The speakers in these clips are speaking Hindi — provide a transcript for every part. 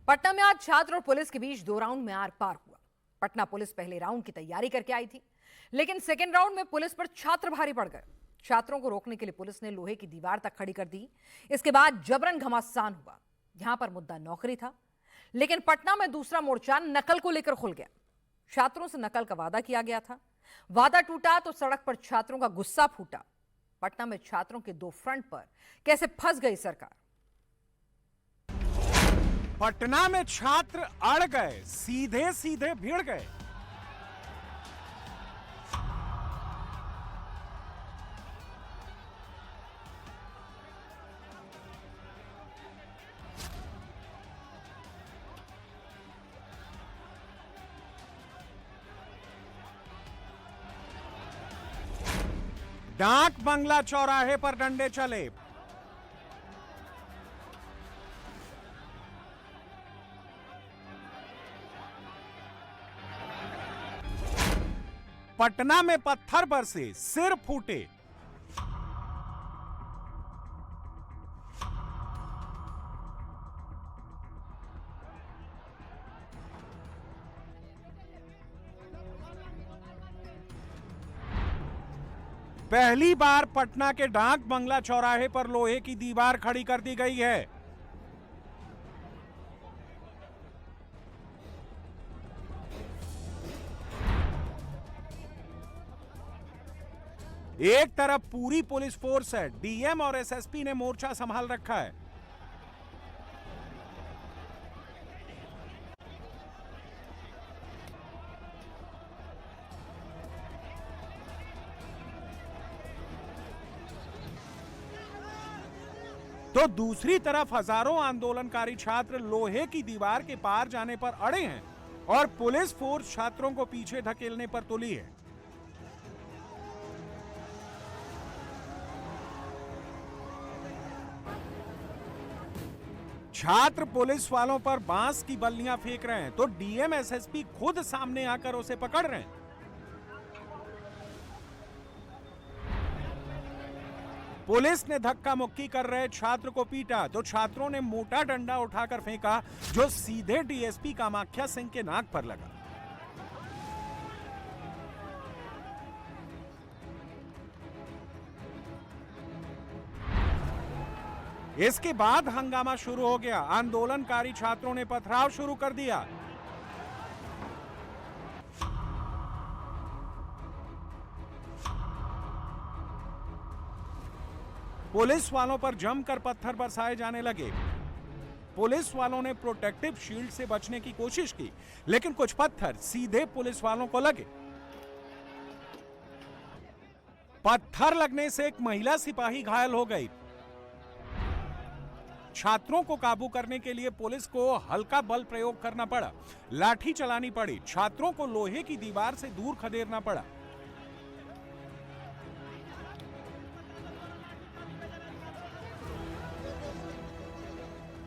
पटना में आज छात्र और पुलिस के बीच 2 राउंड में आर पार हुआ। पटना पुलिस पहले राउंड की तैयारी करके आई थी, लेकिन सेकेंड राउंड में पुलिस पर छात्र भारी पड़ गए। छात्रों को रोकने के लिए पुलिस ने लोहे की दीवार तक खड़ी कर दी। इसके बाद जबरन घमासान हुआ। यहां पर मुद्दा नौकरी था, लेकिन पटना में दूसरा मोर्चा नकल को लेकर खुल गया। छात्रों से नकल का वादा किया गया था, वादा टूटा तो सड़क पर छात्रों का गुस्सा फूटा। पटना में छात्रों के 2 फ्रंट पर कैसे फंस गई सरकार। पटना में छात्र अड़ गए, सीधे सीधे भिड़ गए। डाक बंगला चौराहे पर डंडे चले। पटना में पत्थर बरसे, सिर फूटे। पहली बार पटना के डाक बंगला चौराहे पर लोहे की दीवार खड़ी कर दी गई है। एक तरफ पूरी पुलिस फोर्स है, डीएम और एसएसपी ने मोर्चा संभाल रखा है। तो दूसरी तरफ हजारों आंदोलनकारी छात्र लोहे की दीवार के पार जाने पर अड़े हैं और पुलिस फोर्स छात्रों को पीछे धकेलने पर तुली है। छात्र पुलिस वालों पर बांस की बल्लियां फेंक रहे हैं, तो डीएम एसएसपी खुद सामने आकर उसे पकड़ रहे हैं। पुलिस ने धक्का मुक्की कर रहे छात्र को पीटा, तो छात्रों ने मोटा डंडा उठाकर फेंका जो सीधे डीएसपी कामाख्या सिंह के नाक पर लगा। इसके बाद हंगामा शुरू हो गया। आंदोलनकारी छात्रों ने पथराव शुरू कर दिया। पुलिस वालों पर जमकर पत्थर बरसाए जाने लगे। पुलिस वालों ने प्रोटेक्टिव शील्ड से बचने की कोशिश की, लेकिन कुछ पत्थर सीधे पुलिस वालों को लगे। पत्थर लगने से एक महिला सिपाही घायल हो गई। छात्रों को काबू करने के लिए पुलिस को हल्का बल प्रयोग करना पड़ा, लाठी चलानी पड़ी, छात्रों को लोहे की दीवार से दूर खदेड़ना पड़ा।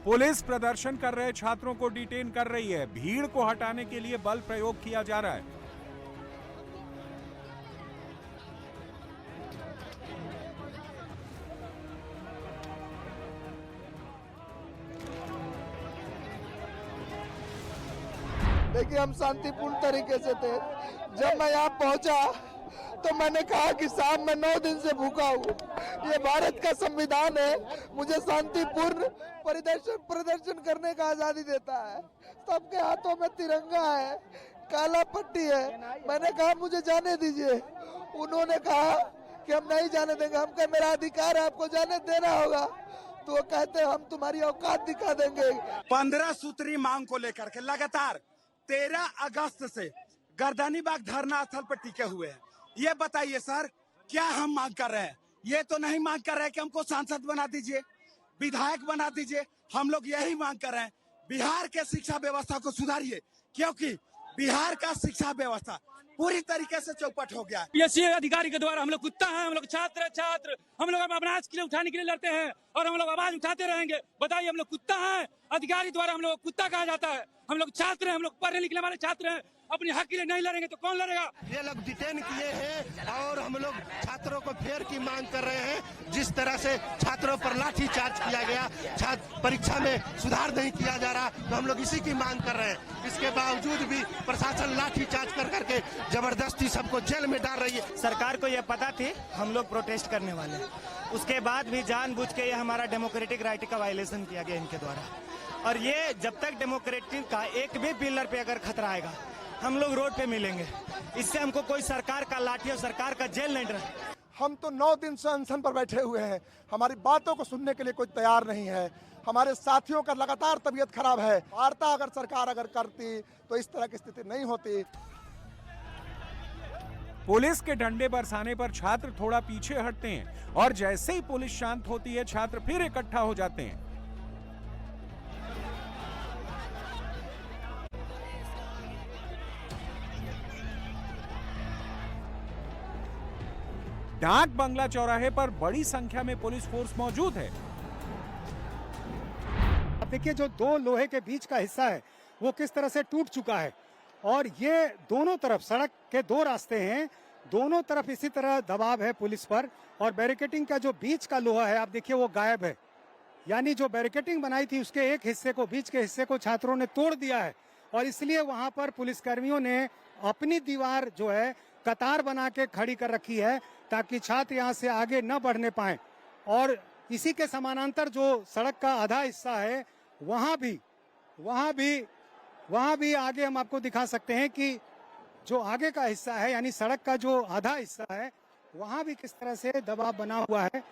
पुलिस प्रदर्शन कर रहे छात्रों को डिटेन कर रही है। भीड़ को हटाने के लिए बल प्रयोग किया जा रहा है। देखिए, हम शांतिपूर्ण तरीके से थे। जब मैं यहाँ पहुंचा तो मैंने कहा कि साहब, मैं 9 दिन से भूखा हूँ। ये भारत का संविधान है, मुझे शांतिपूर्ण प्रदर्शन करने का आजादी देता है। सबके हाथों में तिरंगा है, काला पट्टी है। मैंने कहा मुझे जाने दीजिए। उन्होंने कहा कि हम नहीं जाने देंगे। हम कहे मेरा अधिकार है, आपको जाने देना होगा। तो वो कहते हम तुम्हारी औकात दिखा देंगे। 15 सूत्री मांग को लेकर के लगातार 13 अगस्त से गर्दनीबाग धरना स्थल पर टिके हुए हैं। ये बताइए सर, क्या हम मांग कर रहे हैं? ये तो नहीं मांग कर रहे हैं कि हमको सांसद बना दीजिए, विधायक बना दीजिए। हम लोग यही मांग कर रहे हैं, बिहार के शिक्षा व्यवस्था को सुधारिए, क्योंकि बिहार का शिक्षा व्यवस्था पूरी तरीके से चौपट हो गया। पीएससी अधिकारी के द्वारा हम लोग कुत्ता हैं, हम लोग छात्र हम लोग अनाज के लिए उठाने के लिए लड़ते हैं और हम लोग आवाज उठाते रहेंगे। बताइए, हम लोग कुत्ता हैं? अधिकारी द्वारा हम लोग कुत्ता कहा जाता है। हम लोग छात्र हैं, हम लोग पढ़ने लिखने वाले छात्र हैं। अपने हक के लिए नहीं लड़ेंगे तो कौन लड़ेगा? ये लोग डिटेन किए हैं और हम लोग छात्रों को फेयर की मांग कर रहे हैं। जिस तरह से छात्रों पर लाठी चार्ज किया गया, छात्र परीक्षा में सुधार नहीं किया जा रहा, तो हम लोग इसी की मांग कर रहे हैं। इसके बावजूद भी प्रशासन लाठी चार्ज कर करके जबरदस्ती सबको जेल में डाल रही है। सरकार को ये पता थी हम लोग प्रोटेस्ट करने वाले हैं, उसके बाद भी जानबूझ के ये हमारा डेमोक्रेटिक राइट का वायलेशन किया गया इनके द्वारा। और ये जब तक डेमोक्रेटिक का एक भी पिलर पे अगर खतरा आएगा हम लोग रोड पे मिलेंगे। इससे हमको कोई सरकार का लाठी और सरकार का जेल नहीं डर। हम तो 9 दिन से अनशन पर बैठे हुए हैं, हमारी बातों को सुनने के लिए कोई तैयार नहीं है। हमारे साथियों का लगातार तबीयत खराब है। वार्ता अगर सरकार करती तो इस तरह की स्थिति नहीं होती। पुलिस के डंडे बरसाने पर छात्र थोड़ा पीछे हटते हैं और जैसे ही पुलिस शांत होती है छात्र फिर इकट्ठा हो जाते हैं। डाक बंगला चौराहे पर बड़ी संख्या में पुलिस फोर्स मौजूद है। अब देखिए जो दो लोहे के बीच का हिस्सा है वो किस तरह से टूट चुका है और ये दोनों तरफ सड़क के 2 रास्ते हैं, दोनों तरफ इसी तरह दबाव है पुलिस पर। और बैरिकेटिंग का जो बीच का लोहा है आप देखिए वो गायब है, यानी जो बैरिकेटिंग बनाई थी उसके एक हिस्से को, बीच के हिस्से को छात्रों ने तोड़ दिया है। और इसलिए वहां पर पुलिसकर्मियों ने अपनी दीवार जो है कतार बना के खड़ी कर रखी है ताकि छात्र यहाँ से आगे न बढ़ने पाए। और इसी के समानांतर जो सड़क का आधा हिस्सा है वहाँ भी आगे हम आपको दिखा सकते हैं कि जो आगे का हिस्सा है यानी सड़क का जो आधा हिस्सा है वहाँ भी किस तरह से दबाव बना हुआ है।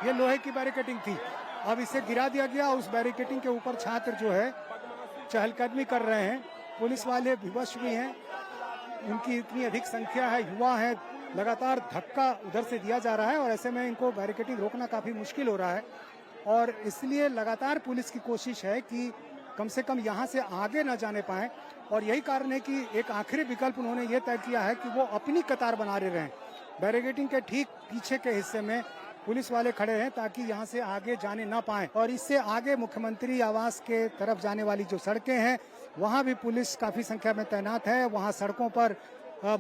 ये लोहे की बैरिकेटिंग थी, अब इसे गिरा दिया गया। उस बैरिकेटिंग के ऊपर छात्र जो है चहलकदमी कर रहे हैं। पुलिस वाले विवश भी हैं, उनकी इतनी अधिक संख्या है, युवा है, लगातार धक्का उधर से दिया जा रहा है और ऐसे में इनको बैरिकेटिंग रोकना काफी मुश्किल हो रहा है। और इसलिए लगातार पुलिस की कोशिश है कि कम से कम यहाँ से आगे न जाने पाए। और यही कारण है कि एक आखिरी विकल्प उन्होंने ये तय किया है कि वो अपनी कतार बना रहे रहें। बैरिकेटिंग के ठीक पीछे के हिस्से में पुलिस वाले खड़े हैं ताकि यहाँ से आगे जाने ना पाए। और इससे आगे मुख्यमंत्री आवास के तरफ जाने वाली जो सड़कें हैं वहाँ भी पुलिस काफी संख्या में तैनात है। वहाँ सड़कों पर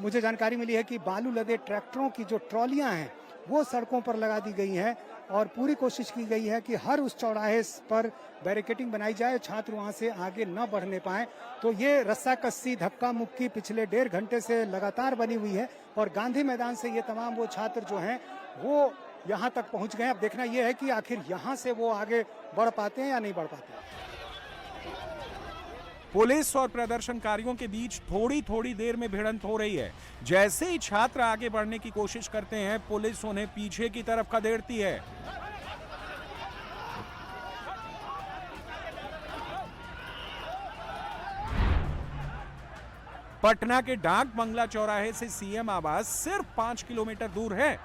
मुझे जानकारी मिली है कि बालू लदे ट्रैक्टरों की जो ट्रॉलियां हैं वो सड़कों पर लगा दी गई हैं और पूरी कोशिश की गई है कि हर उस चौराहे पर बैरिकेटिंग बनाई जाए, छात्र वहां से आगे न बढ़ने पाए। तो ये रस्साकस्सी, धक्का मुक्की पिछले 1.5 घंटे से लगातार बनी हुई है और गांधी मैदान से ये तमाम वो छात्र जो हैं वो यहाँ तक पहुँच गए। अब देखना ये है कि आखिर यहाँ से वो आगे बढ़ पाते हैं या नहीं बढ़ पाते हैं। पुलिस और प्रदर्शनकारियों के बीच थोड़ी थोड़ी देर में भिड़ंत हो रही है। जैसे ही छात्र आगे बढ़ने की कोशिश करते हैं पुलिस उन्हें पीछे की तरफ खदेड़ती है। पटना के डाक बंगला चौराहे से सीएम आवास सिर्फ 5 किलोमीटर दूर है।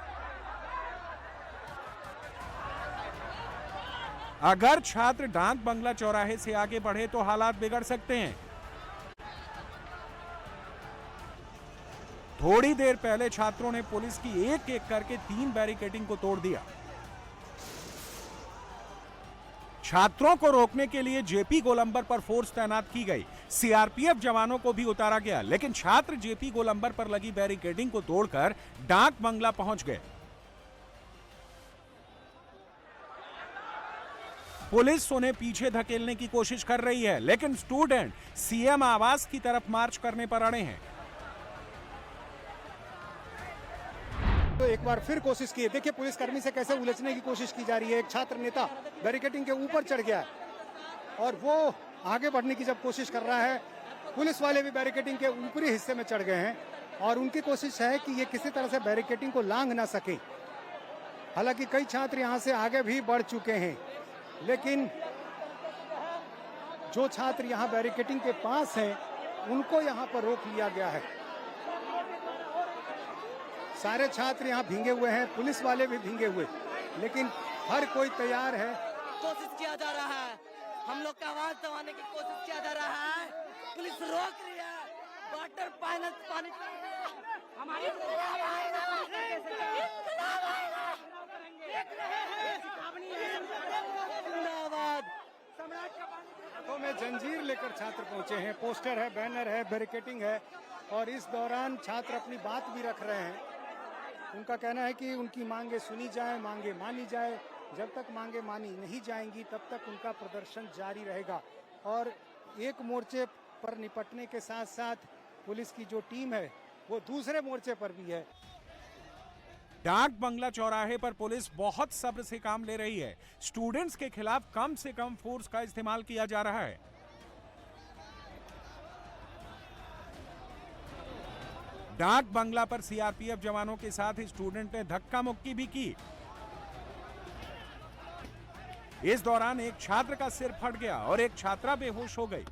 अगर छात्र डाक बंगला चौराहे से आगे बढ़े तो हालात बिगड़ सकते हैं। थोड़ी देर पहले छात्रों ने पुलिस की एक एक करके 3 बैरिकेडिंग को तोड़ दिया। छात्रों को रोकने के लिए जेपी गोलंबर पर फोर्स तैनात की गई। सीआरपीएफ जवानों को भी उतारा गया, लेकिन छात्र जेपी गोलंबर पर लगी बैरिकेडिंग को तोड़कर डाक बंगला पहुंच गए। पुलिस उन्हें पीछे धकेलने की कोशिश कर रही है, लेकिन स्टूडेंट सीएम आवास की तरफ मार्च करने पर अड़े हैं। तो एक बार फिर कोशिश की, देखिए पुलिसकर्मी से कैसे उलझने की कोशिश की जा रही है। एक छात्र नेता बैरिकेडिंग के ऊपर चढ़ गया है और वो आगे बढ़ने की जब कोशिश कर रहा है, पुलिस वाले भी बैरिकेडिंग के ऊपरी हिस्से में चढ़ गए हैं और उनकी कोशिश है कि ये किसी तरह से बैरिकेडिंग को लांघ ना सके। हालांकि कई छात्र यहाँ से आगे भी बढ़ चुके हैं, लेकिन जो छात्र यहाँ बैरिकेडिंग के पास हैं उनको यहाँ पर रोक लिया गया है। सारे छात्र यहाँ भींगे हुए हैं, पुलिस वाले भी भींगे हुए, लेकिन हर कोई तैयार है। कोशिश किया जा रहा है, हम लोग का आवाज दबाने की कोशिश किया जा रहा है, पुलिस रोक रही है। वाटर पानी हमारी तो में जंजीर लेकर छात्र पहुंचे हैं, पोस्टर है, बैनर है, बैरिकेडिंग है और इस दौरान छात्र अपनी बात भी रख रहे हैं। उनका कहना है कि उनकी मांगे सुनी जाए, मांगे मानी जाए। जब तक मांगे मानी नहीं जाएंगी तब तक उनका प्रदर्शन जारी रहेगा। और एक मोर्चे पर निपटने के साथ साथ पुलिस की जो टीम है वो दूसरे मोर्चे पर भी है। डाक बंगला चौराहे पर पुलिस बहुत सब्र से काम ले रही है। स्टूडेंट्स के खिलाफ कम से कम फोर्स का इस्तेमाल किया जा रहा है। डाक बंगला पर सीआरपीएफ जवानों के साथ स्टूडेंट ने धक्का मुक्की भी की। इस दौरान एक छात्र का सिर फट गया और एक छात्रा बेहोश हो गई।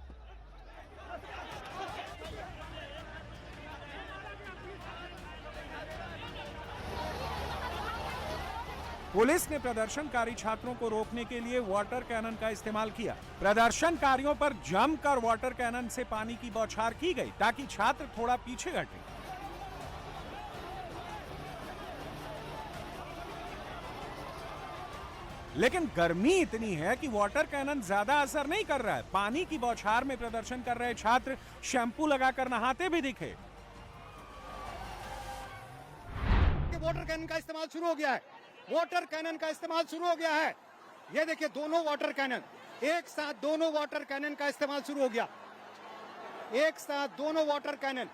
पुलिस ने प्रदर्शनकारी छात्रों को रोकने के लिए वाटर कैनन का इस्तेमाल किया। प्रदर्शनकारियों पर जमकर वाटर कैनन से पानी की बौछार की गई ताकि छात्र थोड़ा पीछे हटे। लेकिन गर्मी इतनी है कि वाटर कैनन ज्यादा असर नहीं कर रहा है। पानी की बौछार में प्रदर्शन कर रहे छात्र शैंपू लगाकर नहाते भी दिखे। वाटर कैनन का इस्तेमाल शुरू हो गया है। वाटर कैनन का इस्तेमाल शुरू हो गया है। ये देखिए दोनों वाटर कैनन एक साथ, दोनों वाटर कैनन का इस्तेमाल शुरू हो गया। एक साथ दोनों वाटर कैनन,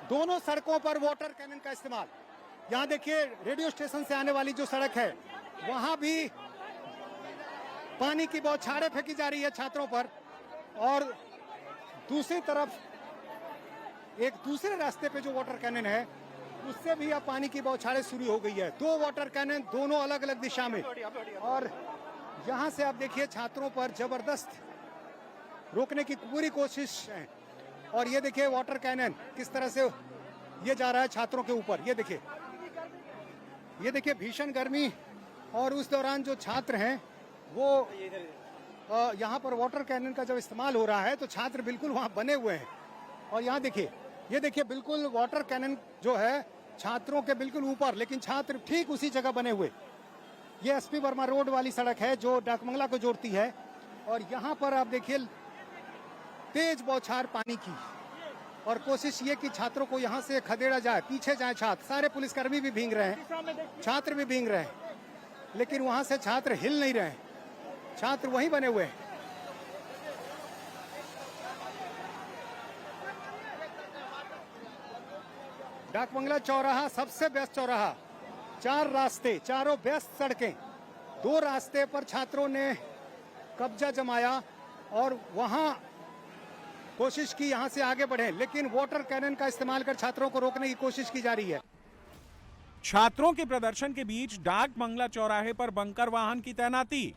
दोनों सड़कों पर वाटर कैनन का इस्तेमाल। यहाँ देखिए रेडियो स्टेशन से आने वाली जो सड़क है वहां भी पानी की बौछारें फेंकी जा रही है छात्रों पर। और दूसरी तरफ एक दूसरे रास्ते पे जो वाटर कैनन है उससे भी अब पानी की बौछारें शुरू हो गई है। दो वाटर कैनन दोनों अलग अलग दिशा में। और यहां से आप देखिए छात्रों पर जबरदस्त रोकने की पूरी कोशिश है। और ये देखिए वाटर कैनन किस तरह से ये जा रहा है छात्रों के ऊपर। ये देखिए भीषण गर्मी और उस दौरान जो छात्र हैं वो यहाँ पर वाटर कैनन का जब इस्तेमाल हो रहा है तो छात्र बिल्कुल वहाँ बने हुए हैं। और यहाँ देखिए, ये देखिए बिल्कुल वाटर कैनन जो है छात्रों के बिल्कुल ऊपर, लेकिन छात्र ठीक उसी जगह बने हुए। ये एसपी वर्मा रोड वाली सड़क है जो डाकबंगला को जोड़ती है। और यहाँ पर आप देखिए तेज बौछार पानी की, और कोशिश ये कि छात्रों को यहाँ से खदेड़ा जाए, पीछे जाए छात्र। सारे पुलिसकर्मी भी भींग रहे हैं, छात्र भी भींग रहे हैं, लेकिन वहां से छात्र हिल नहीं रहे हैं। छात्र वहीं बने हुए हैं। डाकबंगला चौराहा सबसे व्यस्त चौराहा, चार रास्ते, चारों व्यस्त सड़कें, दो रास्ते पर छात्रों ने कब्जा जमाया और वहां कोशिश की यहां से आगे बढ़े, लेकिन वाटर कैनन का इस्तेमाल कर छात्रों को रोकने की कोशिश की जा रही है। छात्रों के प्रदर्शन के बीच डाक बंगला चौराहे पर बंकर वाहन की तैनाती।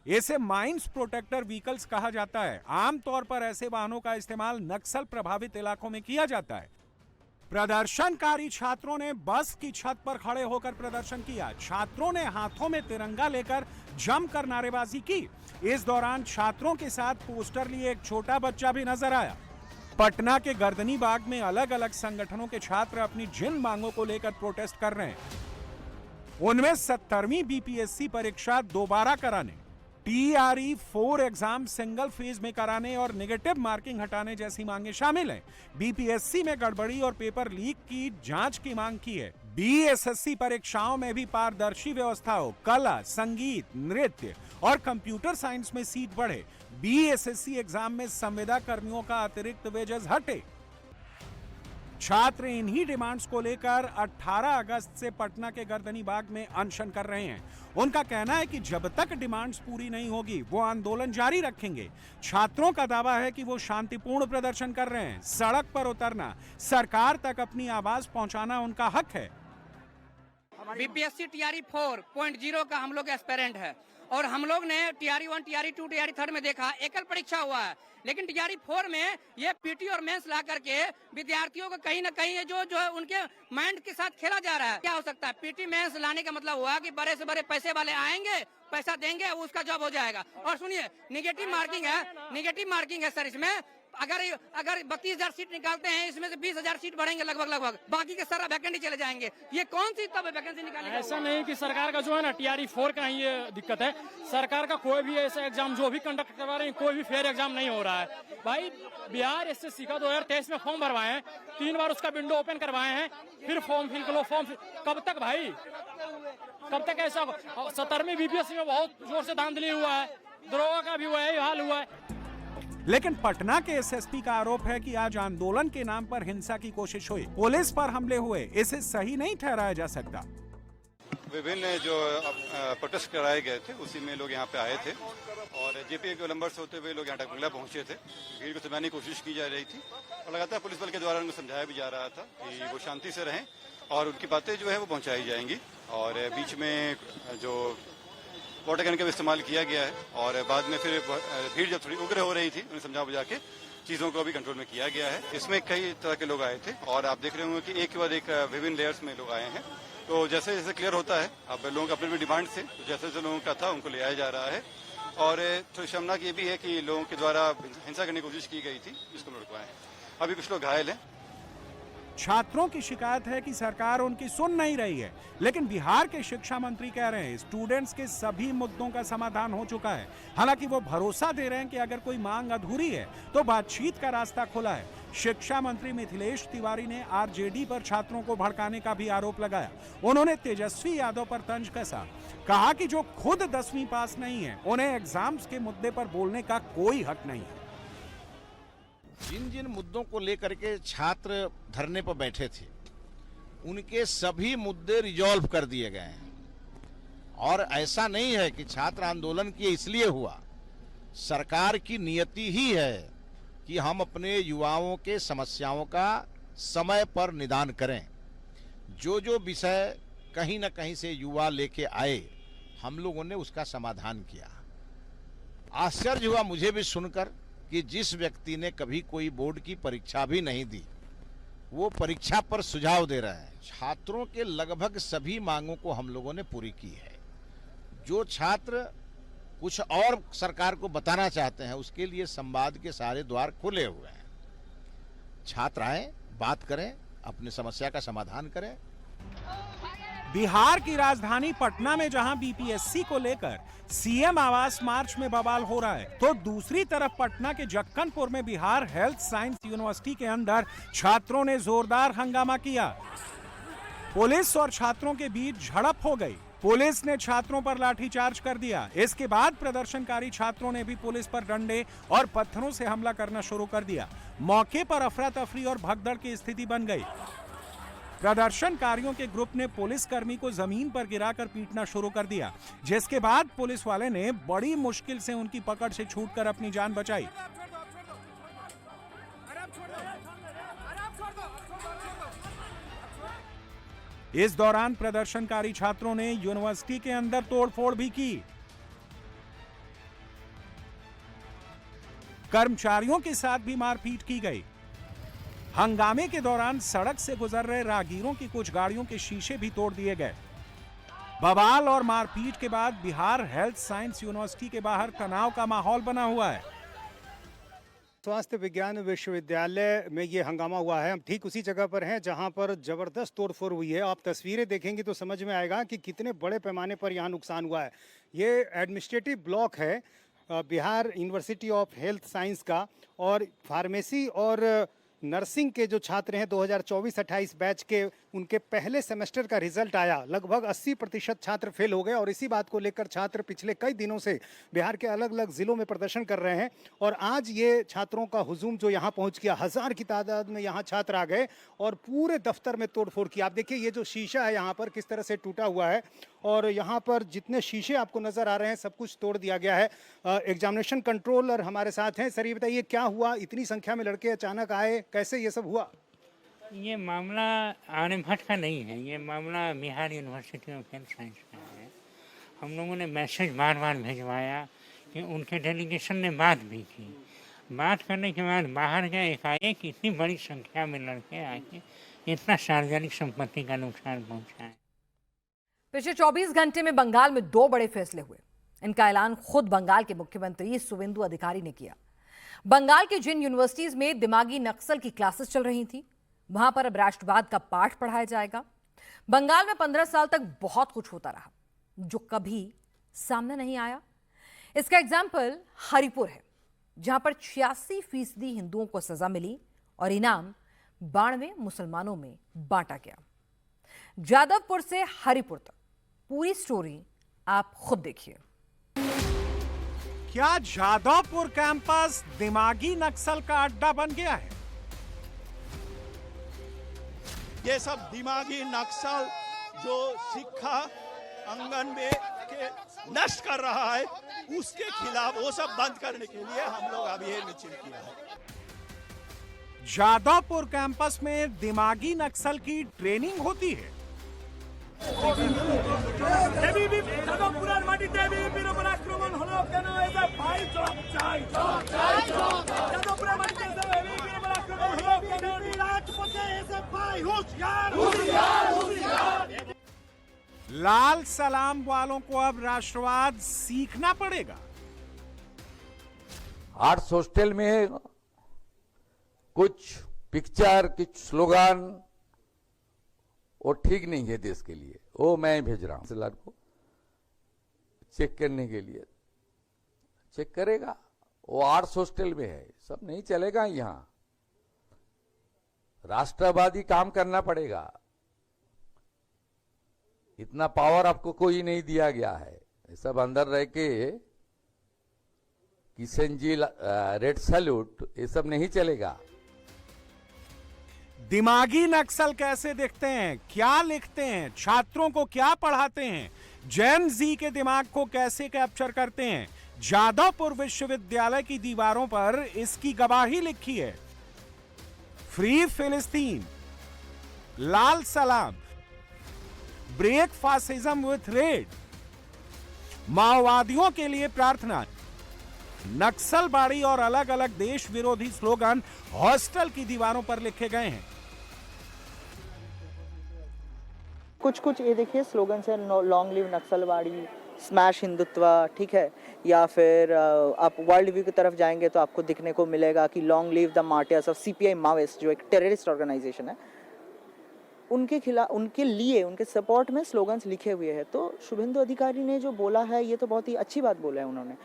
इसे माइंस प्रोटेक्टर व्हीकल्स कहा जाता है। आमतौर पर ऐसे वाहनों का इस्तेमाल नक्सल प्रभावित इलाकों में किया जाता है। प्रदर्शनकारी छात्रों ने बस की छत पर खड़े होकर प्रदर्शन किया। छात्रों ने हाथों में तिरंगा लेकर जमकर नारेबाजी की। इस दौरान छात्रों के साथ पोस्टर लिए एक छोटा बच्चा भी नजर आया। पटना के गर्दनी बाग में अलग अलग संगठनों के छात्र अपनी जिन मांगों को लेकर प्रोटेस्ट कर रहे हैं उनमें 70वीं बीपीएससी परीक्षा दोबारा कराने, टीआरई 4 एग्जाम सिंगल फेज में कराने और नेगेटिव मार्किंग हटाने जैसी मांगे शामिल हैं। बीपीएससी में गड़बड़ी और पेपर लीक की जांच की मांग की है। बीएसएससी परीक्षाओं में भी पारदर्शी व्यवस्था हो, कला, संगीत, नृत्य और कंप्यूटर साइंस में सीट बढ़े। बीएसएससी एग्जाम में संविदा कर्मियों का अतिरिक्त वेजेस हटे। छात्र इन्हीं डिमांड्स को लेकर 18 अगस्त से पटना के गर्दनी बाग में अनशन कर रहे हैं। उनका कहना है कि जब तक डिमांड्स पूरी नहीं होगी वो आंदोलन जारी रखेंगे। छात्रों का दावा है कि वो शांतिपूर्ण प्रदर्शन कर रहे हैं। सड़क पर उतरना, सरकार तक अपनी आवाज पहुंचाना उनका हक है। बीपीएससी टीआरई 4.0 का हम लोग एस्पिरेंट है और हम लोग ने टीआरई 1, टीआरई 2, टीआरई 3 में देखा एकल परीक्षा हुआ है, लेकिन टीआरई 4 में ये पीटी और मेंस ला करके विद्यार्थियों को कहीं ना कहीं जो है उनके माइंड के साथ खेला जा रहा है। क्या हो सकता है? पीटी मेंस लाने का मतलब हुआ कि बड़े से बड़े पैसे वाले आएंगे, पैसा देंगे, उसका जॉब हो जाएगा। और सुनिए, निगेटिव मार्किंग है सर इसमें। अगर 32,000 सीट निकालते हैं, इसमें से 20,000 सीट बढ़ेंगे लगभग, बाकी के सारा वैकेंसी चले जाएंगे। ये कौन सी तब वैकेंसी निकालेंगे? ऐसा नहीं कि सरकार का जो है ना TRE 4 का ही ये दिक्कत है। सरकार का कोई भी ऐसा एग्जाम जो भी कंडक्ट करवा रहे हैं, कोई भी फेयर एग्जाम नहीं हो रहा है। भाई बिहार SSC का 2023 में फॉर्म भरवाए हैं, 3 बार उसका विंडो ओपन करवाए हैं, फिर फॉर्म फिल करो, कब तक भाई, कब तक ऐसा? 17वीं BPSC में बहुत जोर से धांधली हुआ है, दरोगा का भी हुआ है, हाल हुआ है। लेकिन पटना के SSP का आरोप है कि आज आंदोलन के नाम पर हिंसा की कोशिश हुई, पुलिस पर हमले हुए, इसे सही नहीं ठहराया जा सकता। विभिन्न जो प्रोटेस्ट कराए गए थे उसी में लोग यहाँ पे आए थे और JP गोलंबर से होते हुए लोग यहाँ डाक बंगला पहुंचे थे। भीड़ को समझाने की कोशिश की जा रही थी और लगातार पुलिस बल के द्वारा उनको समझाया भी जा रहा था कि वो शांति से रहें और उनकी बातें जो है वो पहुंचाई जाएंगी। और बीच में जो वाटर कैन का भी इस्तेमाल किया गया है और बाद में फिर भीड़ जब थोड़ी उग्र हो रही थी उन्हें समझा बुझा के चीजों को भी कंट्रोल में किया गया है। इसमें कई तरह के लोग आए थे और आप देख रहे होंगे कि एक के बाद एक विभिन्न लेयर्स में लोग आए हैं। तो जैसे जैसे क्लियर होता है, अब लोगों के अपने डिमांड से तो जैसे जैसे लोगों का था उनको ले आया जा रहा है। और थोड़ी शर्मनाक ये भी है कि लोगों के द्वारा हिंसा करने की कोशिश की गई थी, जिसको लड़कवाए हैं। अभी कुछ लोग घायल हैं। छात्रों की शिकायत है कि सरकार उनकी सुन नहीं रही है, लेकिन बिहार के शिक्षा मंत्री कह रहे हैं स्टूडेंट्स के सभी मुद्दों का समाधान हो चुका है। हालांकि वो भरोसा दे रहे हैं कि अगर कोई मांग अधूरी है तो बातचीत का रास्ता खुला है। शिक्षा मंत्री मिथिलेश तिवारी ने RJD पर छात्रों को भड़काने का भी आरोप लगाया। उन्होंने तेजस्वी यादव पर तंज कसा, कहा कि जो खुद 10वीं पास नहीं है उन्हें एग्जाम्स के मुद्दे पर बोलने का कोई हक नहीं है। जिन जिन मुद्दों को लेकर के छात्र धरने पर बैठे थे उनके सभी मुद्दे रिजॉल्व कर दिए गए हैं और ऐसा नहीं है कि छात्र आंदोलन किए इसलिए हुआ। सरकार की नियति ही है कि हम अपने युवाओं के समस्याओं का समय पर निदान करें। जो जो विषय कहीं न कहीं से युवा लेके आए, हम लोगों ने उसका समाधान किया। आश्चर्य हुआ मुझे भी सुनकर कि जिस व्यक्ति ने कभी कोई बोर्ड की परीक्षा भी नहीं दी, वो परीक्षा पर सुझाव दे रहे हैं। छात्रों के लगभग सभी मांगों को हम लोगों ने पूरी की है। जो छात्र कुछ और सरकार को बताना चाहते हैं, उसके लिए संवाद के सारे द्वार खुले हुए हैं। छात्र आए, बात करें, अपनी समस्या का समाधान करें। बिहार की राजधानी पटना में जहां BPSC को लेकर CM आवास मार्च में बवाल हो रहा है, तो दूसरी तरफ पटना के जक्कनपुर में बिहार हेल्थ साइंस यूनिवर्सिटी के अंदर छात्रों ने जोरदार हंगामा किया। पुलिस और छात्रों के बीच झड़प हो गई। पुलिस ने छात्रों पर लाठीचार्ज कर दिया। इसके बाद प्रदर्शनकारी छात्रों ने भी पुलिस पर डंडे और पत्थरों से हमला करना शुरू कर दिया। मौके पर अफरा तफरी और भगदड़ की स्थिति बन गई। प्रदर्शनकारियों के ग्रुप ने पुलिसकर्मी को जमीन पर गिराकर पीटना शुरू कर दिया, जिसके बाद पुलिस वाले ने बड़ी मुश्किल से उनकी पकड़ से छूटकर अपनी जान बचाई। इस दौरान प्रदर्शनकारी छात्रों ने यूनिवर्सिटी के अंदर तोड़फोड़ भी की। कर्मचारियों के साथ भी मारपीट की गई। हंगामे के दौरान सड़क से गुजर रहे राहगीरों की कुछ गाड़ियों के शीशे भी तोड़ दिए गए। बवाल और मारपीट के बाद बिहार हेल्थ साइंस यूनिवर्सिटी के बाहर तनाव का माहौल बना हुआ है। स्वास्थ्य विज्ञान विश्वविद्यालय में ये हंगामा हुआ है। हम ठीक उसी जगह पर हैं जहां पर जबरदस्त तोड़फोड़ हुई है। आप तस्वीरें देखेंगे तो समझ में आएगा कि कितने बड़े पैमाने पर यहाँ नुकसान हुआ है। ये एडमिनिस्ट्रेटिव ब्लॉक है Bihar university of health science का, और फार्मेसी और नर्सिंग के जो छात्र हैं 2024-28 बैच के, उनके पहले सेमेस्टर का रिजल्ट आया। लगभग 80% छात्र फेल हो गए और इसी बात को लेकर छात्र पिछले कई दिनों से बिहार के अलग अलग जिलों में प्रदर्शन कर रहे हैं। और आज ये छात्रों का हुजूम जो यहाँ पहुँच गया, 1000 की तादाद में यहाँ छात्र आ गए और पूरे दफ्तर में तोड़फोड़ की। आप देखिए ये जो शीशा है यहाँ पर किस तरह से टूटा हुआ है, और यहाँ पर जितने शीशे आपको नजर आ रहे हैं सब कुछ तोड़ दिया गया है। एग्जामिनेशन कंट्रोलर हमारे साथ हैं। सर ये बताइए क्या हुआ, इतनी संख्या में लड़के अचानक आए, कैसे ये सब हुआ? ये मामला आर्यभट्ट का नहीं है, ये मामला Bihar university of health science का है। हम लोगों ने मैसेज बार बार भिजवाया कि उनके डेलीगेशन ने बात भी की। बात करने के बाद बाहर गए, एकाएक इतनी बड़ी संख्या में लड़के आके इतना सार्वजनिक संपत्ति का नुकसान पहुँचा है। पिछले 24 घंटे में बंगाल में 2 बड़े फैसले हुए। इनका ऐलान खुद बंगाल के मुख्यमंत्री सुवेंदु अधिकारी ने किया। बंगाल की जिन यूनिवर्सिटीज में दिमागी नक्सल की क्लासेस चल रही थी, वहां पर अब राष्ट्रवाद का पाठ पढ़ाया जाएगा। बंगाल में 15 साल तक बहुत कुछ होता रहा जो कभी सामने नहीं आया। इसका एग्जाम्पल हरिपुर है, जहां पर 86% हिंदुओं को सजा मिली और इनाम 92 मुसलमानों में बांटा गया। जादवपुर से हरिपुर तक पूरी स्टोरी आप खुद देखिए। क्या जादवपुर कैंपस दिमागी नक्सल का अड्डा बन गया है? ये सब दिमागी नक्सल जो शिक्षा अंगन में के नष्ट कर रहा है, उसके खिलाफ वो सब बंद करने के लिए हम लोग अभी ये निश्चित किया है। जादवपुर कैंपस में दिमागी नक्सल की ट्रेनिंग होती है। लाल सलाम वालों को अब राष्ट्रवाद सीखना पड़ेगा। आर्ट्स हॉस्टल में कुछ पिक्चर, कुछ स्लोगन वो ठीक नहीं है देश के लिए। वो मैं भेज रहा हूं लाल को चेक करने के लिए। चेक करेगा, वो आर्ट्स हॉस्टल में है, सब नहीं चलेगा। यहां राष्ट्रवादी काम करना पड़ेगा। इतना पावर आपको कोई नहीं दिया गया है। सब अंदर रह के किशन जी, रेड सैल्यूट, ये सब नहीं चलेगा। दिमागी नक्सल कैसे दिखते हैं, क्या लिखते हैं, छात्रों को क्या पढ़ाते हैं, जेन जी के दिमाग को कैसे कैप्चर करते हैं, जादवपुर विश्वविद्यालय की दीवारों पर इसकी गवाही लिखी है। फ्री फिलिस्तीन, लाल सलाम, ब्रेक फासिज्म विथ रेड, माओवादियों के लिए प्रार्थना, नक्सलबाड़ी और अलग अलग देश विरोधी स्लोगन हॉस्टल की दीवारों पर लिखे गए हैं। कुछ ये देखिए स्लोगन है, long live Naxalbari, smash Hindutva, ठीक है। या फिर आप वर्ल्ड व्यू की तरफ जाएंगे तो आपको दिखने को मिलेगा कि long live the martyrs of CPI Maoist, जो एक टेररिस्ट ऑर्गेनाइजेशन है, उनके खिलाफ, उनके लिए, उनके सपोर्ट में स्लोगन्स लिखे हुए हैं। तो शुभेंदु अधिकारी ने जो बोला है ये तो बहुत ही अच्छी बात बोला है उन्होंने।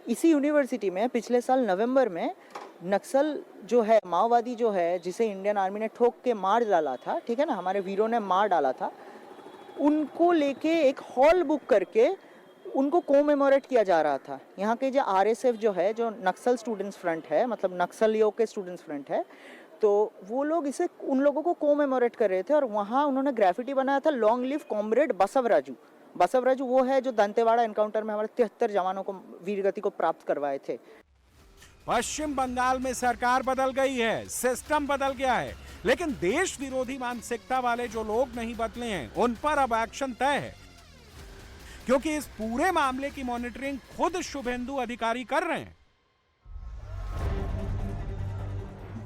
इसी यूनिवर्सिटी में पिछले साल नवंबर में नक्सल जो है, माओवादी जो है, जिसे इंडियन आर्मी ने ठोक के मार डाला था, ठीक है ना, हमारे वीरों ने मार डाला था, उनको लेके एक हॉल बुक करके उनको कोमेमोरेट किया जा रहा था। यहाँ के जो आरएसएफ जो है, जो नक्सल स्टूडेंट्स फ्रंट है, मतलब नक्सलियों के स्टूडेंट्स फ्रंट है, तो वो लोग इसे, उन लोगों को कोमेमोरेट कर रहे थे। और वहाँ उन्होंने ग्राफिटी बनाया था, long live comrade Basavaraju. Basavaraju वो है जो दंतेवाड़ा एनकाउंटर में हमारे 73 जवानों को वीरगति को प्राप्त करवाए थे। पश्चिम बंगाल में सरकार बदल गई है, सिस्टम बदल गया है, लेकिन देश विरोधी मानसिकता वाले जो लोग नहीं बदले हैं, उन पर अब एक्शन तय है, क्योंकि इस पूरे मामले की मॉनिटरिंग खुद शुभेंदु अधिकारी कर रहे हैं।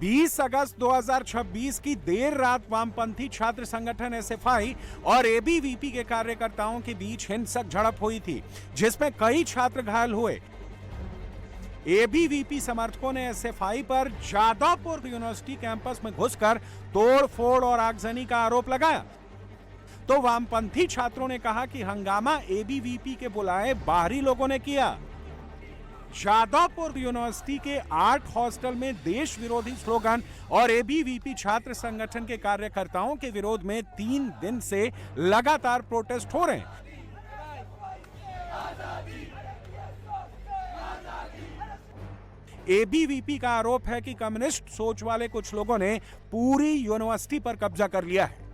20 अगस्त 2026 की देर रात वामपंथी छात्र संगठन एसएफआई और एबीवीपी के कार्यकर्ताओं के बीच हिंसक झड़प हुई थी, जिसमें कई छात्र घायल हुए। एबीवीपी समर्थकों ने एसएफआई पर जादवपुर यूनिवर्सिटी कैंपस में घुसकर तोड़फोड़ और आगजनी का आरोप लगाया। तो वामपंथी छात्रों ने कहा कि हंगामा एबीवीपी के बुलाए बाहरी लोगों ने किया। जादवपुर यूनिवर्सिटी के आर्ट हॉस्टल में देश विरोधी स्लोगन और एबीवीपी छात्र संगठन के कार्यकर्ताओं के विरोध में 3 दिन से लगातार प्रोटेस्ट हो रहे हैं। एबीवीपी का आरोप है कि कम्युनिस्ट सोच वाले कुछ लोगों ने पूरी यूनिवर्सिटी पर कब्जा कर लिया है।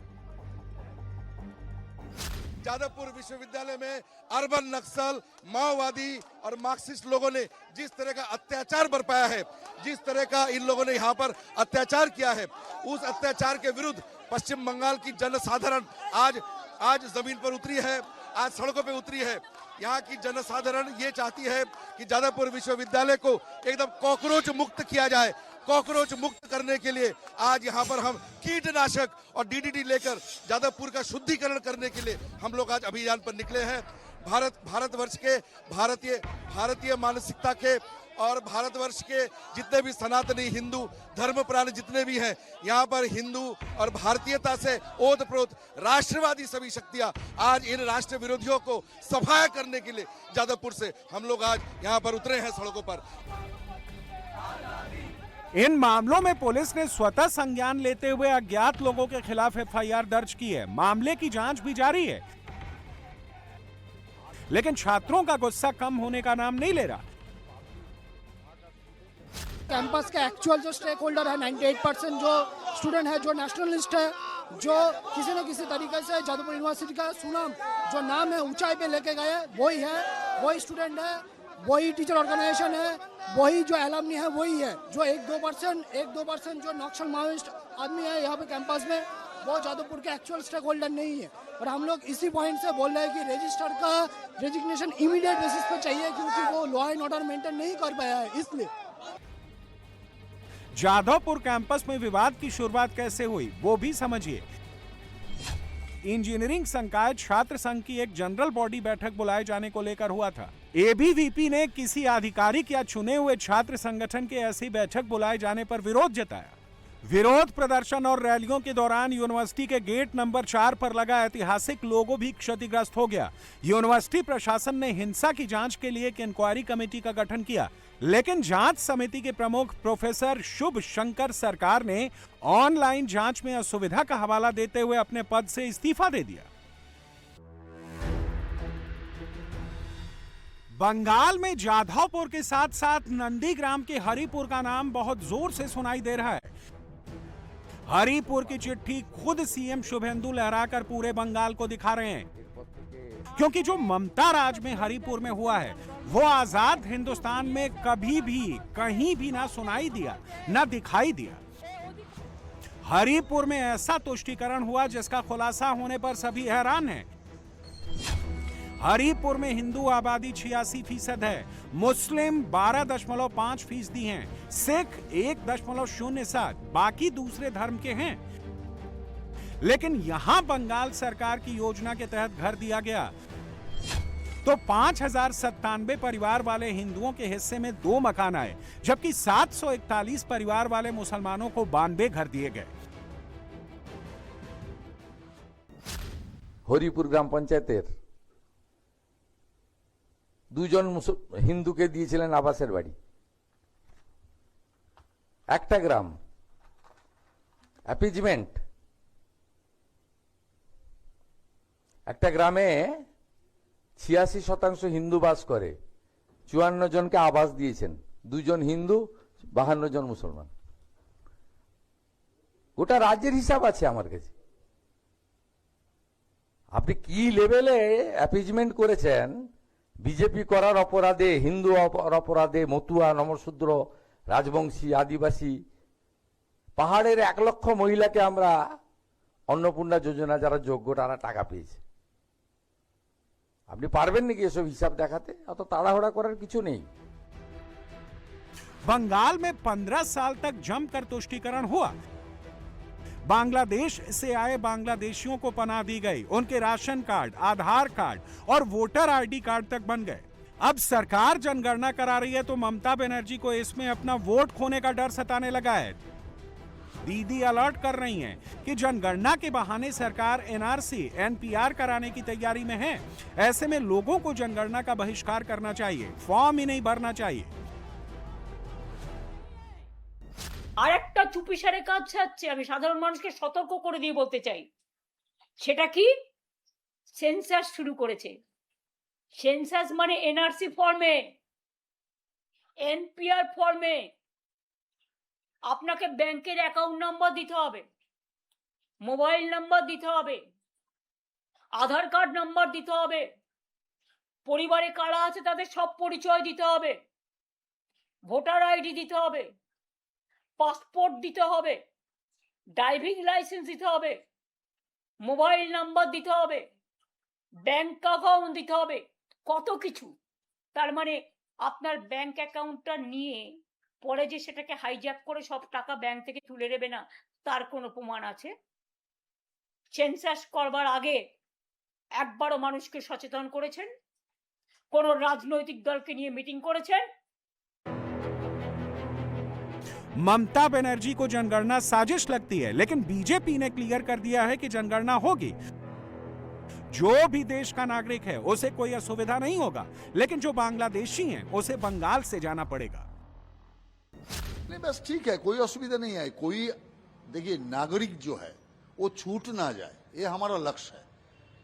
जादवपुर विश्वविद्यालय में अर्बन नक्सल, माओवादी और मार्क्सिस्ट लोगों ने जिस तरह का अत्याचार बरपाया है, जिस तरह का इन लोगों ने यहाँ पर अत्याचार किया है, उस अत्याचार के विरुद्ध पश्चिम बंगाल की जनसाधारण आज जमीन पर उतरी है, आज सड़कों पे उतरी है। यहाँ की जनसाधारण ये चाहती है कि जादवपुर विश्वविद्यालय को एकदम कॉकरोच मुक्त किया जाए। कॉकरोच मुक्त करने के लिए आज यहाँ पर हम कीटनाशक और डीडीटी लेकर जादवपुर का शुद्धिकरण करने के लिए हम लोग आज अभियान पर निकले हैं। भारतवर्ष के भारतीय मानसिकता के और भारतवर्ष के जितने भी सनातनी हिंदू धर्मप्राण जितने भी हैं, यहाँ पर हिंदू और भारतीयता से ओतप्रोत राष्ट्रवादी सभी शक्तियां आज इन राष्ट्र विरोधियों को सफाया करने के लिए जादवपुर से हम लोग आज यहाँ पर उतरे हैं सड़कों पर। इन मामलों में पुलिस ने स्वतः संज्ञान लेते हुए अज्ञात लोगों के खिलाफ एफआईआर दर्ज की है। मामले की जांच भी जारी है, लेकिन छात्रों का गुस्सा कम होने का नाम नहीं ले रहा। कैंपस के एक्चुअल जो स्टेक होल्डर है 98% जो स्टूडेंट है, जो नेशनलिस्ट है, जो किसी न किसी तरीके से जादवपुर यूनिवर्सिटी का सुनाम जो नाम है ऊंचाई पे लेके गए, वही है, वही स्टूडेंट है, वही टीचर ऑर्गेनाइजेशन है, वही जो एलमनी है वही है। जो 1-2% जो नक्सल माओइस्ट आदमी है यहाँ पे कैंपस में, वो जादवपुर के एक्चुअल स्टेक होल्डर नहीं है। और हम लोग इसी पॉइंट से बोल रहे हैं कि रजिस्टर का रेजिग्नेशन इमीडिएट बेसिस पे चाहिए, क्योंकि वो लॉ एंड ऑर्डर मेंटेन नहीं कर पाया है। इसलिए जादवपुर कैंपस में विवाद की शुरुआत कैसे हुई वो भी समझिए। इंजीनियरिंग संकाय छात्र संघ की एक जनरल बॉडी बैठक बुलाए जाने को लेकर हुआ था। एबीवीपी ने किसी आधिकारिक या चुने हुए छात्र संगठन के ऐसी बैठक बुलाए जाने पर विरोध जताया। विरोध प्रदर्शन और रैलियों के दौरान यूनिवर्सिटी के गेट नंबर 4 पर लगा ऐतिहासिक लोगो भी क्षतिग्रस्त हो गया। यूनिवर्सिटी प्रशासन ने हिंसा की जांच के लिए एक इंक्वायरी कमेटी का गठन किया, लेकिन जांच समिति के प्रमुख प्रोफेसर शुभ शंकर सरकार ने ऑनलाइन जांच में असुविधा का हवाला देते हुए अपने पद से इस्तीफा दे दिया। बंगाल में जाधवपुर के साथ साथ नंदीग्राम के हरिपुर का नाम बहुत जोर से सुनाई दे रहा है। हरिपुर की चिट्ठी खुद सीएम शुभेंदु लहराकर पूरे बंगाल को दिखा रहे हैं, क्योंकि जो ममता राज में हरिपुर में हुआ है वो आजाद हिंदुस्तान में कभी भी कहीं भी ना सुनाई दिया, ना दिखाई दिया। हरिपुर में ऐसा तुष्टीकरण हुआ जिसका खुलासा होने पर सभी हैरान हैं। हरिपुर में हिंदू आबादी 86% है, मुस्लिम 12.5% हैं, सिख 1.07%, बाकी दूसरे धर्म के हैं। लेकिन यहां बंगाल सरकार की योजना के तहत घर दिया गया तो 5097 परिवार वाले हिंदुओं के हिस्से में 2 मकान आए, जबकि 741 परिवार वाले मुसलमानों को 92 घर दिए गए। হরিপুর গ্রাম পঞ্চায়েতের 2 জন হিন্দুকে দিয়েছিলেন আবাসের বাড়ি। একটা গ্রাম অ্যাপিজমেন্ট, একটা গ্রামে 86% হিন্দু বাস করে, 54 জনকে আবাস দিয়েছেন, 2 জন হিন্দু 52 জন মুসলমান। গোটা রাজ্যের হিসাব আছে আমার কাছে। আপনি কি লেভেলে অ্যাপিজমেন্ট করেছেন, বিজেপি করার অপরাধে, হিন্দু অপরাধে, মতুয়া, নমশূদ্র, রাজবংশী, আদিবাসী, পাহাড়ের 1 লক্ষ মহিলাকে আমরা অন্নপূর্ণা যোজনা যারা যোগ্য তারা টাকা পেয়েছে। আপনি পারবেন নাকি এসব হিসাব দেখাতে? অত তাড়াহুড়া করার কিছু নেই। बंगाल में 15 साल तक जमकर तुष्टीकरण हुआ। बांग्लादेश से आए बांग्लादेशियों को पनाह दी गई, उनके राशन कार्ड, आधार कार्ड और वोटर आईडी कार्ड तक बन गए। अब सरकार जनगणना करा रही है तो ममता बनर्जी को इसमें अपना वोट खोने का डर सताने लगा है। दीदी अलर्ट कर रही हैं कि जनगणना के बहाने सरकार एनआरसी, एनपीआर कराने की तैयारी में है। ऐसे में लोगों को जनगणना का बहिष्कार करना चाहिए, फॉर्म ही नहीं भरना चाहिए। আরেকটা চুপিসারে কাজ হচ্ছে, আমি সাধারণ মানুষকে সতর্ক করে দিয়ে বলতে চাই, সেটা কি? সেন্সাস শুরু করেছে। সেন্সাস মানে এনআরসি ফর্মে, এনপিআর ফর্মে আপনাকে ব্যাংকের অ্যাকাউন্ট নাম্বার দিতে হবে, মোবাইল নাম্বার দিতে হবে, আধার কার্ড নাম্বার দিতে হবে, পরিবারে কারা আছে তাদের সব পরিচয় দিতে হবে, ভোটার আইডি দিতে হবে, পাসপোর্ট দিতে হবে, ড্রাইভিং লাইসেন্স দিতে হবে, মোবাইল নাম্বার দিতে হবে, ব্যাংক অ্যাকাউন্ট দিতে হবে, কত কিছু। তার মানে আপনার ব্যাংক অ্যাকাউন্টটা নিয়ে পরে যে সেটাকে হাইজ্যাক করে সব টাকা ব্যাংক থেকে তুলে নেবে না, তার কোনো প্রমাণ আছে? সেন্সাস করবার আগে একবারও মানুষকে সচেতন করেছেন? কোন রাজনৈতিক দলকে নিয়ে মিটিং করেছেন? ममता बनर्जी को जनगणना साजिश लगती है, लेकिन बीजेपी ने क्लियर कर दिया है कि जनगणना होगी। जो भी देश का नागरिक है उसे कोई असुविधा नहीं होगा, लेकिन जो बांग्लादेशी हैं उसे बंगाल से जाना पड़ेगा। नहीं, बस ठीक है, कोई असुविधा नहीं है। कोई देखिए, नागरिक जो है वो छूट ना जाए, ये हमारा लक्ष्य है।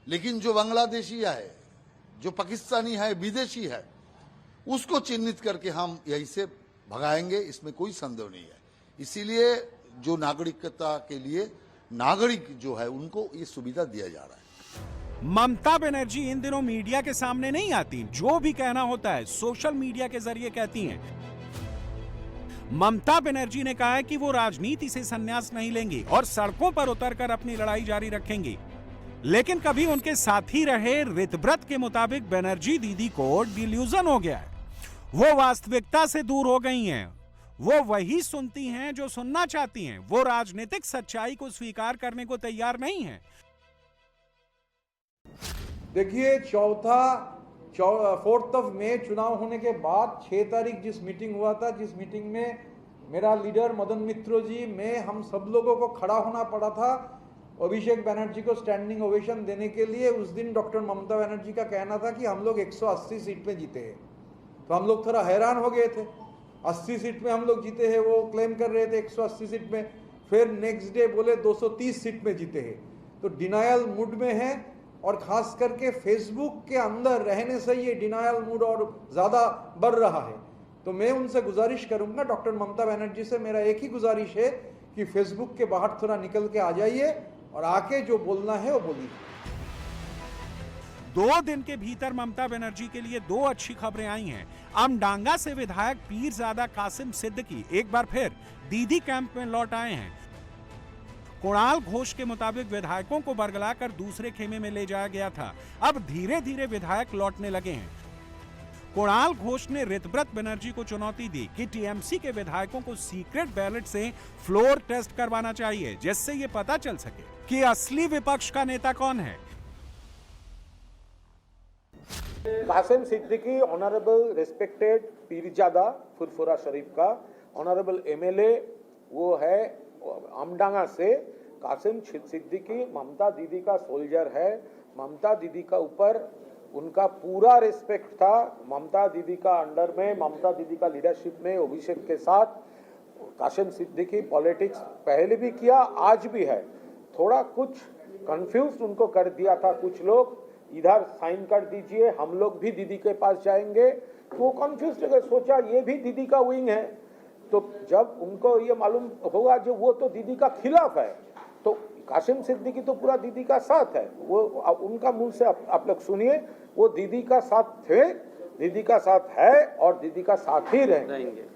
लेकिन जो बांग्लादेशी है, जो पाकिस्तानी है, विदेशी है, उसको चिन्हित करके हम यहीं से भगाएंगे, इसमें कोई संदेह नहीं है। इसीलिए जो नागरिकता के लिए नागरिक जो है उनको ये सुविधा दिया जा रहा है। ममता बनर्जी इन दिनों मीडिया के सामने नहीं आती, जो भी कहना होता है सोशल मीडिया के जरिए कहती हैं। ममता बनर्जी ने कहा है कि वो राजनीति से संन्यास नहीं लेंगी और सड़कों पर उतरकर अपनी लड़ाई जारी रखेंगी। लेकिन कभी उनके साथी रहे ऋतव्रत के मुताबिक बनर्जी दीदी को डिल्यूजन हो गया है। वो वास्तविकता से दूर हो गई हैं। वो वही सुनती हैं जो सुनना चाहती हैं। वो राजनीतिक सच्चाई को स्वीकार करने को तैयार नहीं हैं। देखिए, 4 मई चुनाव होने के बाद 6 तारीख जिस मीटिंग हुआ था, जिस मीटिंग में मेरा लीडर मदन मित्रो जी, मैं, हम सब लोगों को खड़ा होना पड़ा था अभिषेक बनर्जी को स्टैंडिंग ओवेशन देने के लिए। उस दिन डॉक्टर ममता बनर्जी का कहना था कि हम लोग 180 सीट में जीते हैं। तो हम लोग थोड़ा हैरान हो गए थे, 80 सीट में हम लोग जीते हैं, वो क्लेम कर रहे थे 180 सीट में। फिर नेक्स्ट डे बोले 230 सीट में जीते हैं। तो डिनायल मूड में है, और खास करके फेसबुक के अंदर रहने से ये डिनायल मूड और ज़्यादा बढ़ रहा है। तो मैं उनसे गुजारिश करूंगा, डॉक्टर ममता बनर्जी से मेरा एक ही गुजारिश है कि फेसबुक के बाहर थोड़ा निकल के आ जाइए और आके जो बोलना है वो बोलिए। 2 दिन के भीतर ममता बनर्जी के लिए 2 अच्छी खबरें आई हैं। अमडांगा से विधायक पीरजादा कासिम सिद्दीकी एक बार फिर दीदी कैंप में लौट आए हैं। कुणाल घोष के मुताबिक विधायकों को बरगलाकर दूसरे खेमे में ले जाया गया था। अब धीरे धीरे विधायक लौटने लगे हैं। कुणाल घोष ने ऋतव्रत बनर्जी को चुनौती दी कि टीएमसी के विधायकों को सीक्रेट बैलेट से फ्लोर टेस्ट करवाना चाहिए, जिससे ये पता चल सके कि असली विपक्ष का नेता कौन है। कासिम सिद्दीकी, ऑनरेबल रिस्पेक्टेड पीरजादा फुरफुरा शरीफ का ऑनरेबल एमएलए, वो है अमडांगा से। कासिम सिद्दीकी ममता दीदी का सोल्जर है। ममता दीदी का ऊपर उनका पूरा रिस्पेक्ट था। ममता दीदी का अंडर में, ममता दीदी का लीडरशिप में अभिषेक के साथ कासिम सिद्दीकी पॉलिटिक्स पहले भी किया, आज भी है। थोड़ा कुछ कंफ्यूज उनको कर दिया था कुछ लोग, इधर साइन कर दीजिए, हम लोग भी दीदी के पास जाएंगे। तो वो कंफ्यूज हो गए, सोचा ये भी दीदी का विंग है। तो जब उनको ये मालूम होगा जो वो तो दीदी का खिलाफ है, तो कासिम सिद्दीकी तो पूरा दीदी का साथ है। वो उनका मुंह से आप लोग सुनिए, वो दीदी का साथ थे, दीदी का साथ है और दीदी का साथ ही रहेंगे।